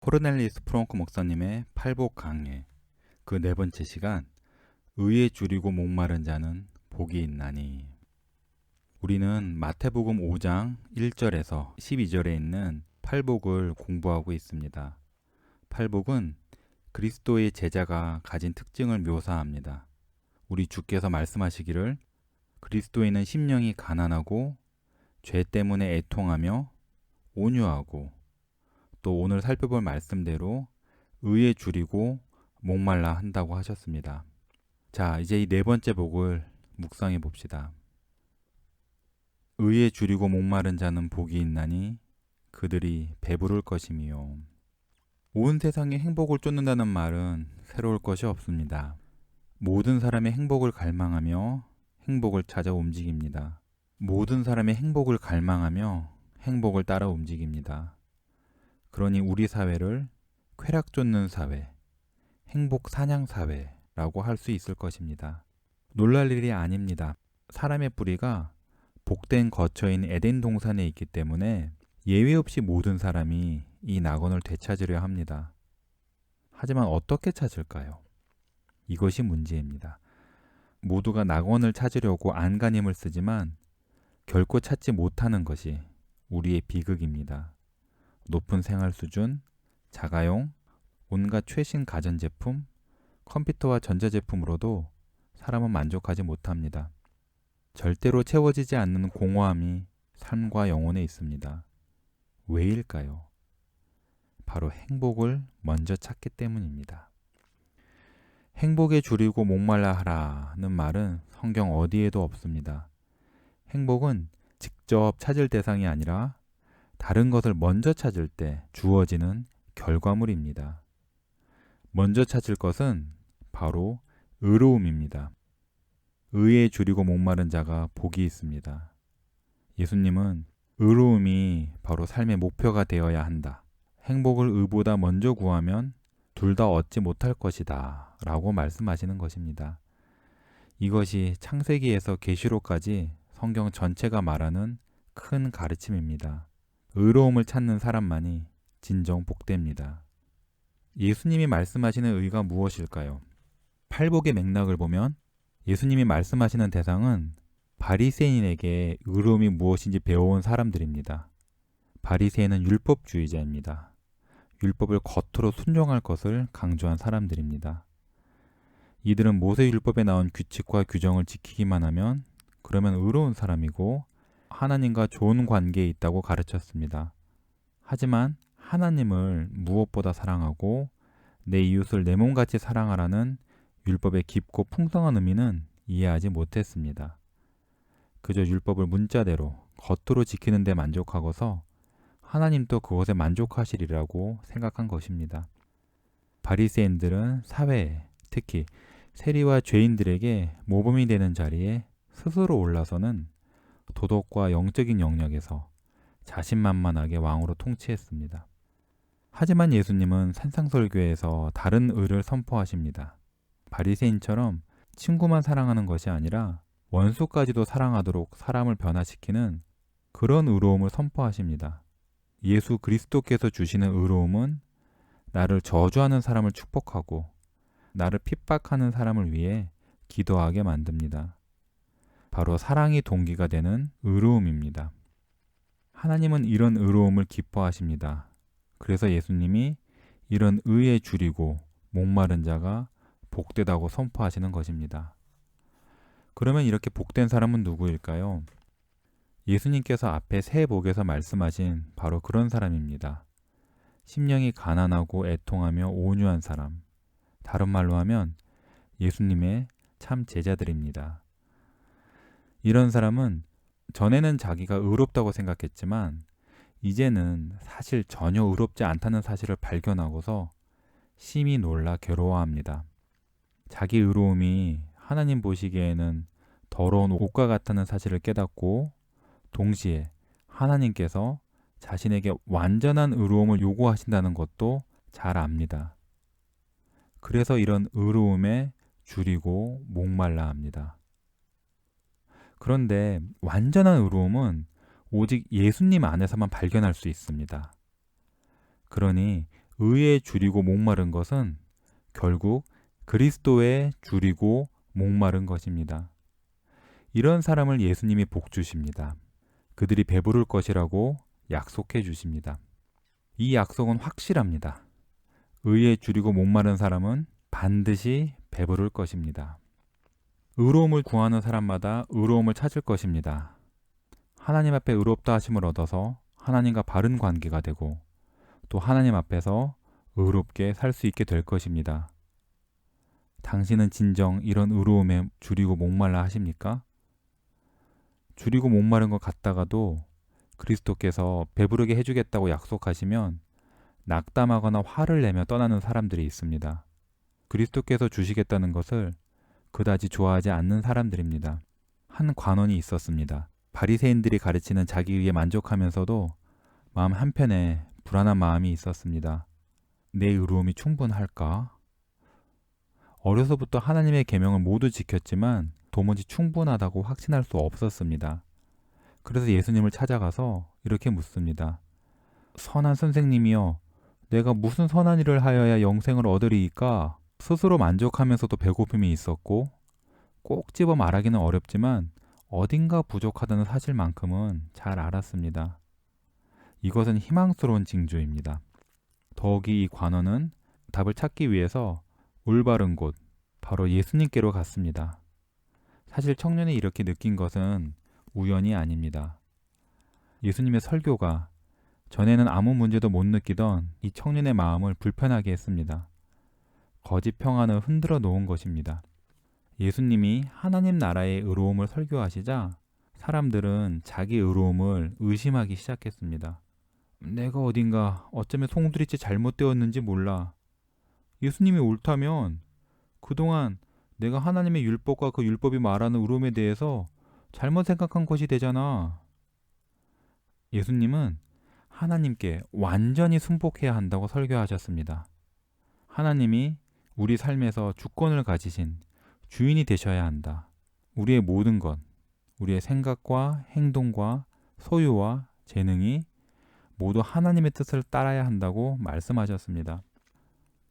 코르넬리우스 프랑크 목사님의 팔복 강해 그 네 번째 시간, 의에 줄이고 목마른 자는 복이 있나니. 우리는 마태복음 5장 1절에서 12절에 있는 팔복을 공부하고 있습니다. 팔복은 그리스도의 제자가 가진 특징을 묘사합니다. 우리 주께서 말씀하시기를 그리스도인은 심령이 가난하고 죄 때문에 애통하며 온유하고, 또 오늘 살펴볼 말씀대로 의에 줄이고 목말라 한다고 하셨습니다. 자, 이제 이 네 번째 복을 묵상해 봅시다. 의에 줄이고 목마른 자는 복이 있나니 그들이 배부를 것이미요. 온 세상에 행복을 쫓는다는 말은 새로울 것이 없습니다. 모든 사람의 행복을 갈망하며 행복을 찾아 움직입니다. 모든 사람의 행복을 갈망하며 행복을 따라 움직입니다. 그러니 우리 사회를 쾌락 쫓는 사회, 행복 사냥 사회라고 할 수 있을 것입니다. 놀랄 일이 아닙니다. 사람의 뿌리가 복된 거처인 에덴 동산에 있기 때문에 예외 없이 모든 사람이 이 낙원을 되찾으려 합니다. 하지만 어떻게 찾을까요? 이것이 문제입니다. 모두가 낙원을 찾으려고 안간힘을 쓰지만 결코 찾지 못하는 것이 우리의 비극입니다. 높은 생활 수준, 자가용, 온갖 최신 가전제품, 컴퓨터와 전자제품으로도 사람은 만족하지 못합니다. 절대로 채워지지 않는 공허함이 삶과 영혼에 있습니다. 왜일까요? 바로 행복을 먼저 찾기 때문입니다. 행복에 줄이고 목말라 하라는 말은 성경 어디에도 없습니다. 행복은 직접 찾을 대상이 아니라 다른 것을 먼저 찾을 때 주어지는 결과물입니다. 먼저 찾을 것은 바로 의로움입니다. 의에 줄이고 목마른 자가 복이 있습니다. 예수님은 의로움이 바로 삶의 목표가 되어야 한다. 행복을 의보다 먼저 구하면 둘 다 얻지 못할 것이다 라고 말씀하시는 것입니다. 이것이 창세기에서 계시록까지 성경 전체가 말하는 큰 가르침입니다. 의로움을 찾는 사람만이 진정 복됩니다. 예수님이 말씀하시는 의가 무엇일까요? 팔복의 맥락을 보면 예수님이 말씀하시는 대상은 바리새인에게 의로움이 무엇인지 배워온 사람들입니다. 바리새인은 율법주의자입니다. 율법을 겉으로 순종할 것을 강조한 사람들입니다. 이들은 모세율법에 나온 규칙과 규정을 지키기만 하면 그러면 의로운 사람이고 하나님과 좋은 관계에 있다고 가르쳤습니다. 하지만 하나님을 무엇보다 사랑하고 내 이웃을 내 몸같이 사랑하라는 율법의 깊고 풍성한 의미는 이해하지 못했습니다. 그저 율법을 문자대로 겉으로 지키는 데 만족하고서 하나님도 그것에 만족하시리라고 생각한 것입니다. 바리새인들은 사회에, 특히 세리와 죄인들에게 모범이 되는 자리에 스스로 올라서는 도덕과 영적인 영역에서 자신만만하게 왕으로 통치했습니다. 하지만 예수님은 산상설교에서 다른 의를 선포하십니다. 바리새인처럼 친구만 사랑하는 것이 아니라 원수까지도 사랑하도록 사람을 변화시키는 그런 의로움을 선포하십니다. 예수 그리스도께서 주시는 의로움은 나를 저주하는 사람을 축복하고 나를 핍박하는 사람을 위해 기도하게 만듭니다. 바로 사랑이 동기가 되는 의로움입니다. 하나님은 이런 의로움을 기뻐하십니다. 그래서 예수님이 이런 의에 줄이고 목마른 자가 복되다고 선포하시는 것입니다. 그러면 이렇게 복된 사람은 누구일까요? 예수님께서 앞에 세 복에서 말씀하신 바로 그런 사람입니다. 심령이 가난하고 애통하며 온유한 사람. 다른 말로 하면 예수님의 참 제자들입니다. 이런 사람은 전에는 자기가 의롭다고 생각했지만 이제는 사실 전혀 의롭지 않다는 사실을 발견하고서 심히 놀라 괴로워합니다. 자기 의로움이 하나님 보시기에는 더러운 옷과 같다는 사실을 깨닫고 동시에 하나님께서 자신에게 완전한 의로움을 요구하신다는 것도 잘 압니다. 그래서 이런 의로움에 줄이고 목말라 합니다. 그런데 완전한 의로움은 오직 예수님 안에서만 발견할 수 있습니다. 그러니 의에 줄이고 목마른 것은 결국 그리스도에 줄이고 목마른 것입니다. 이런 사람을 예수님이 복 주십니다. 그들이 배부를 것이라고 약속해 주십니다. 이 약속은 확실합니다. 의에 줄이고 목마른 사람은 반드시 배부를 것입니다. 의로움을 구하는 사람마다 의로움을 찾을 것입니다. 하나님 앞에 의롭다 하심을 얻어서 하나님과 바른 관계가 되고 또 하나님 앞에서 의롭게 살 수 있게 될 것입니다. 당신은 진정 이런 의로움에 줄이고 목말라 하십니까? 줄이고 목마른 것 같다가도 그리스도께서 배부르게 해주겠다고 약속하시면 낙담하거나 화를 내며 떠나는 사람들이 있습니다. 그리스도께서 주시겠다는 것을 그다지 좋아하지 않는 사람들입니다. 한 관원이 있었습니다. 바리새인들이 가르치는 자기의에 만족하면서도 마음 한편에 불안한 마음이 있었습니다. 내 의로움이 충분할까? 어려서부터 하나님의 계명을 모두 지켰지만 도무지 충분하다고 확신할 수 없었습니다. 그래서 예수님을 찾아가서 이렇게 묻습니다. 선한 선생님이여, 내가 무슨 선한 일을 하여야 영생을 얻으리이까? 스스로 만족하면서도 배고픔이 있었고 꼭 집어 말하기는 어렵지만 어딘가 부족하다는 사실만큼은 잘 알았습니다. 이것은 희망스러운 징조입니다. 더욱이 이 관원은 답을 찾기 위해서 올바른 곳, 바로 예수님께로 갔습니다. 사실 청년이 이렇게 느낀 것은 우연이 아닙니다. 예수님의 설교가 전에는 아무 문제도 못 느끼던 이 청년의 마음을 불편하게 했습니다. 거짓 평안을 흔들어 놓은 것입니다. 예수님이 하나님 나라의 의로움을 설교하시자 사람들은 자기 의로움을 의심하기 시작했습니다. 내가 어딘가 어쩌면 송두리째 잘못되었는지 몰라. 예수님이 옳다면 그동안 내가 하나님의 율법과 그 율법이 말하는 의로움에 대해서 잘못 생각한 것이 되잖아. 예수님은 하나님께 완전히 순복해야 한다고 설교하셨습니다. 하나님이 우리 삶에서 주권을 가지신 주인이 되셔야 한다. 우리의 모든 것, 우리의 생각과 행동과 소유와 재능이 모두 하나님의 뜻을 따라야 한다고 말씀하셨습니다.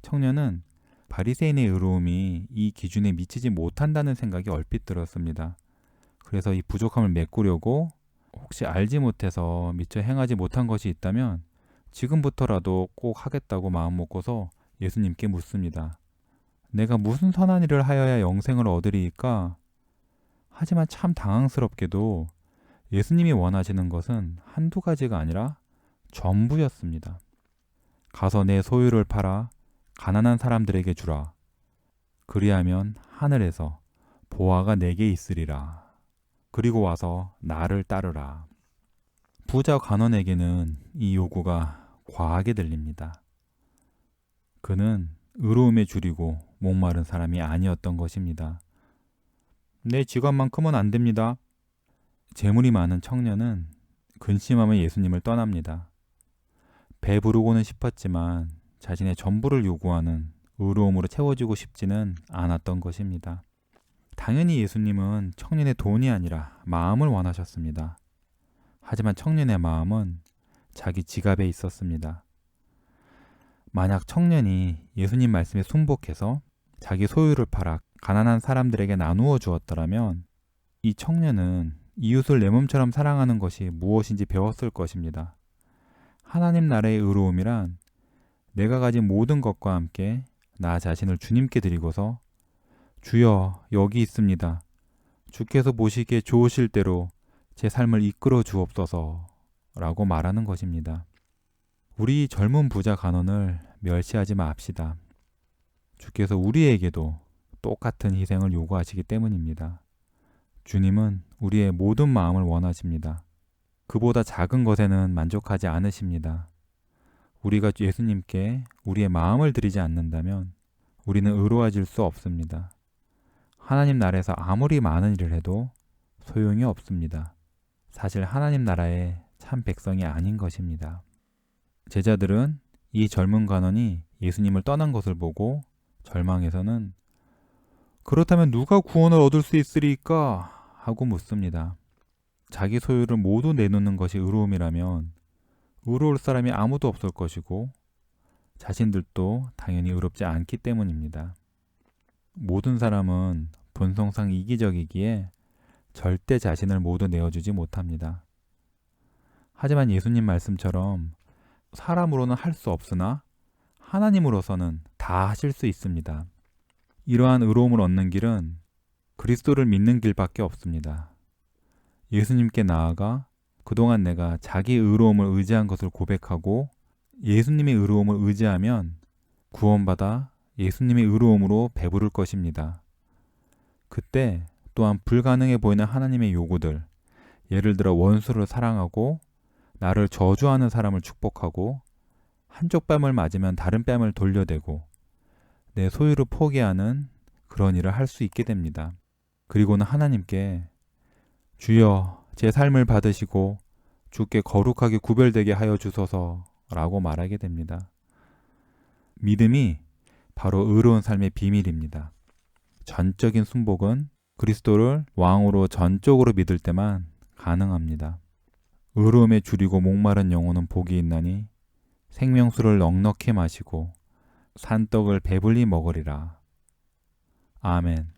청년은 바리새인의 의로움이 이 기준에 미치지 못한다는 생각이 얼핏 들었습니다. 그래서 이 부족함을 메꾸려고 혹시 알지 못해서 미처 행하지 못한 것이 있다면 지금부터라도 꼭 하겠다고 마음먹고서 예수님께 묻습니다. 내가 무슨 선한 일을 하여야 영생을 얻으리이까? 하지만 참 당황스럽게도 예수님이 원하시는 것은 한두 가지가 아니라 전부였습니다. 가서 내 소유를 팔아 가난한 사람들에게 주라. 그리하면 하늘에서 보화가 내게 있으리라. 그리고 와서 나를 따르라. 부자 관원에게는 이 요구가 과하게 들립니다. 그는 의로움에 줄이고 목마른 사람이 아니었던 것입니다. 내 지갑만큼은 안 됩니다. 재물이 많은 청년은 근심하며 예수님을 떠납니다. 배부르고는 싶었지만 자신의 전부를 요구하는 의로움으로 채워지고 싶지는 않았던 것입니다. 당연히 예수님은 청년의 돈이 아니라 마음을 원하셨습니다. 하지만 청년의 마음은 자기 지갑에 있었습니다. 만약 청년이 예수님 말씀에 순복해서 자기 소유를 팔아 가난한 사람들에게 나누어 주었더라면 이 청년은 이웃을 내 몸처럼 사랑하는 것이 무엇인지 배웠을 것입니다. 하나님 나라의 의로움이란 내가 가진 모든 것과 함께 나 자신을 주님께 드리고서 주여 여기 있습니다. 주께서 보시기에 좋으실 대로 제 삶을 이끌어 주옵소서 라고 말하는 것입니다. 우리 젊은 부자 간원을 멸시하지 맙시다. 주께서 우리에게도 똑같은 희생을 요구하시기 때문입니다. 주님은 우리의 모든 마음을 원하십니다. 그보다 작은 것에는 만족하지 않으십니다. 우리가 예수님께 우리의 마음을 드리지 않는다면 우리는 의로워질 수 없습니다. 하나님 나라에서 아무리 많은 일을 해도 소용이 없습니다. 사실 하나님 나라의 참 백성이 아닌 것입니다. 제자들은 이 젊은 관원이 예수님을 떠난 것을 보고 절망해서는 그렇다면 누가 구원을 얻을 수 있으리까? 하고 묻습니다. 자기 소유를 모두 내놓는 것이 의로움이라면 의로울 사람이 아무도 없을 것이고 자신들도 당연히 의롭지 않기 때문입니다. 모든 사람은 본성상 이기적이기에 절대 자신을 모두 내어주지 못합니다. 하지만 예수님 말씀처럼 사람으로는 할 수 없으나 하나님으로서는 다 하실 수 있습니다. 이러한 의로움을 얻는 길은 그리스도를 믿는 길밖에 없습니다. 예수님께 나아가 그동안 내가 자기 의로움을 의지한 것을 고백하고 예수님의 의로움을 의지하면 구원받아 예수님의 의로움으로 배부를 것입니다. 그때 또한 불가능해 보이는 하나님의 요구들, 예를 들어 원수를 사랑하고 나를 저주하는 사람을 축복하고 한쪽 뺨을 맞으면 다른 뺨을 돌려대고 내 소유를 포기하는 그런 일을 할 수 있게 됩니다. 그리고는 하나님께 주여 제 삶을 받으시고 주께 거룩하게 구별되게 하여 주소서라고 말하게 됩니다. 믿음이 바로 의로운 삶의 비밀입니다. 전적인 순복은 그리스도를 왕으로 전적으로 믿을 때만 가능합니다. 의로움에 줄이고 목마른 영혼은 복이 있나니 생명수를 넉넉히 마시고 산떡을 배불리 먹으리라. 아멘.